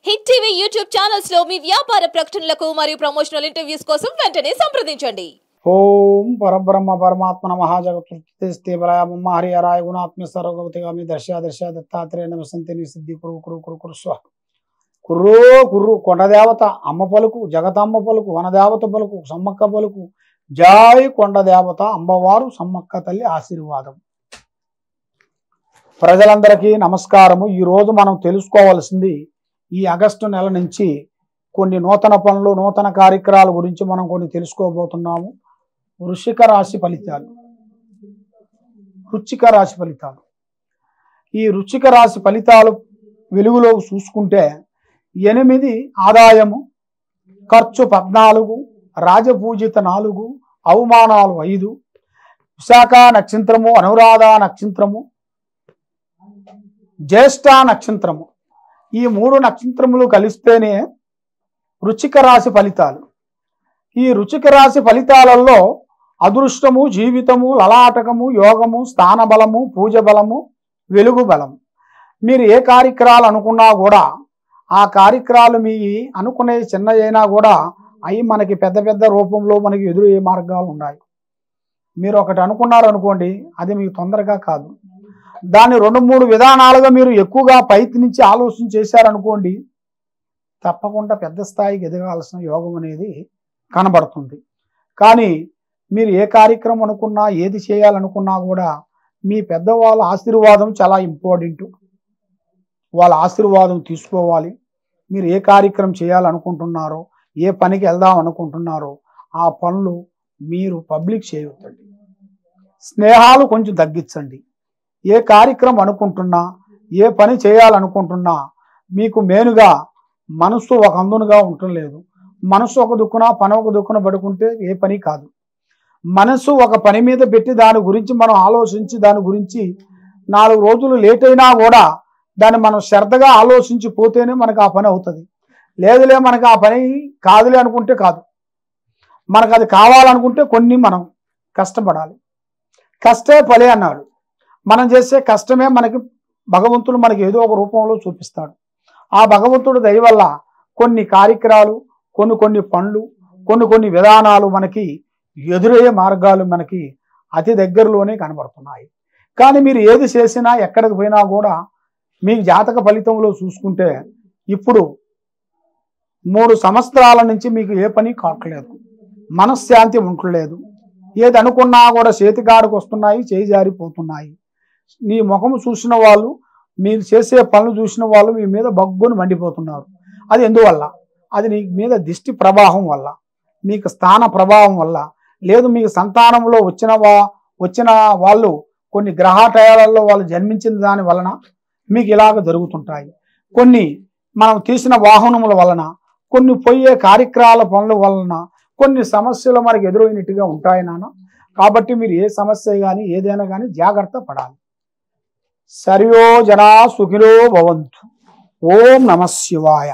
Hit TV YouTube channels లో మీ వ్యాపార ప్రకటనలకు మరియు ప్రమోషనల్ ఇంటర్వ్యూస్ కోసం వెంటనే సంప్రదించండి. ఓం పరబ్రహ్మ పరమాత్మ మహాజగత్తే బలయమ్మ హరి హరాయ గుణాత్మ సర్వగవతిగామి దర్శ దత్తాత్రేయ నమసంతిని సిద్ధి కురు కురు కురు కురు స్వ కుర్రో కుర్రు కొండదేవత అమ్మ పలుకు జగతమ్మ పలుకు వనదేవత పలుకు సమ్మక్క పలుకు జై కొండదేవత అమ్మవారు సమ్మక్క తల్లి ఆశీర్వాదం. ప్రజలందరికీ నమస్కారము. ఈరోజు మనం తెలుసుకోవాల్సింది ఈ ఆగస్టు నెల నుంచి కొన్ని నూతన పనులు నూతన కార్యక్రమాల గురించి మనం కొన్ని తెలుసుకోబోతున్నాము. వృశ్చిక రాశి ఫలితాలు. వృశ్చిక రాశి ఫలితాలు ఈ వృశ్చిక రాశి ఫలితాలు వెలుగులో చూసుకుంటే 8 ఆదాయము, ఖర్చు 14, రాజపూజిత 4, అవమానాలు 5, విశాఖ నక్షత్రము, అనురాధ నక్షత్రము, జ్యేష్ఠ నక్షత్రము, ఈ 3 నక్షత్రములు కలిస్తేనే వృశ్చిక రాశి ఫలితాలు. ఈ వృశ్చిక రాశి ఫలితాలలో అదృష్టము, జీవితము, లలాటకము, యోగము, స్థాన బలము, పూజ బలము, వెలుగు బలము. మీరు ఏ కార్యక్రమాలు అనుకున్నా కూడా ఆ కార్యక్రమాలు మీ అనుకునే చిన్న అయినా కూడా అవి మనకి పెద్ద పెద్ద రూపంలో మనకి ఎదురయ్యే మార్గాలు ఉన్నాయి. మీరు ఒకటి అనుకున్నారు అనుకోండి, అది మీకు తొందరగా కాదు. దాన్ని 2-3 విధానాలుగా మీరు ఎక్కువగా ప్రయత్నించి ఆలోచన చేశారనుకోండి, తప్పకుండా పెద్ద స్థాయికి ఎదగాల్సిన యోగం అనేది కనబడుతుంది. కానీ మీరు ఏ కార్యక్రమం అనుకున్నా ఏది చేయాలనుకున్నా కూడా మీ పెద్దవాళ్ళ ఆశీర్వాదం చాలా ఇంపార్టెంట్. వాళ్ళ ఆశీర్వాదం తీసుకోవాలి. మీరు ఏ కార్యక్రమం చేయాలనుకుంటున్నారో, ఏ పనికి వెళ్దాం అనుకుంటున్నారో ఆ పనులు మీరు పబ్లిక్ చేయవద్దండి. స్నేహాలు కొంచెం తగ్గించండి. ఏ కార్యక్రమం అనుకుంటున్నా, ఏ పని చేయాలనుకుంటున్నా మీకు మేనుగా మనసు ఒక అందునుగా ఉండలేదు. మనసు ఒక దుక్కున పని ఒక దుక్కున పడుకుంటే ఏ పని కాదు. మనసు ఒక పని మీద పెట్టి దాని గురించి మనం ఆలోచించి దాని గురించి 4 రోజులు లేట్ అయినా కూడా దాన్ని మనం శ్రద్ధగా ఆలోచించి పోతేనే మనకు ఆ పని అవుతుంది. లేదులే మనకు ఆ పని కాదులే అనుకుంటే కాదు. మనకు అది కావాలనుకుంటే కొన్ని మనం కష్టపడాలి. కష్టే ఫలే అన్నాడు. మనం చేసే కష్టమే మనకి భగవంతుడు మనకి ఏదో ఒక రూపంలో చూపిస్తాడు. ఆ భగవంతుడు దయ వల్ల కొన్ని కార్యక్రమాలు, కొన్ని పనులు, కొన్ని విధానాలు మనకి ఎదురయ్యే మార్గాలు మనకి అతి దగ్గరలోనే కనబడుతున్నాయి. కానీ మీరు ఏది చేసినా ఎక్కడికి పోయినా కూడా మీ జాతక ఫలితంలో చూసుకుంటే ఇప్పుడు 3 సంవత్సరాల నుంచి మీకు ఏ పని కావట్లేదు, మనశ్శాంతి ఉండలేదు. ఏది అనుకున్నా కూడా చేతికాడికి వస్తున్నాయి, చేయి జారిపోతున్నాయి. నీ ముఖం చూసిన వాళ్ళు, మీరు చేసే పనులు చూసిన వాళ్ళు మీ మీద బగ్గును మండిపోతున్నారు. అది ఎందువల్ల? అది నీ మీద దిష్టి ప్రభావం వల్ల, మీకు స్థాన ప్రభావం వల్ల, లేదు మీకు సంతానంలో వచ్చిన వాళ్ళు కొన్ని గ్రహటయాలలో వాళ్ళు జన్మించిన దాని వలన మీకు ఇలాగ జరుగుతుంటాయి. కొన్ని మనం తీసిన వాహనముల వలన, కొన్ని పోయే కార్యక్రమాల పనుల వలన కొన్ని సమస్యలు మనకు ఎదురైనట్టుగా ఉంటాయి నాన్న. కాబట్టి మీరు ఏ సమస్య కానీ ఏదైనా కానీ జాగ్రత్త పడాలి. సర్వో జనా సుఖినో భవంతు. ఓం నమః శివాయ.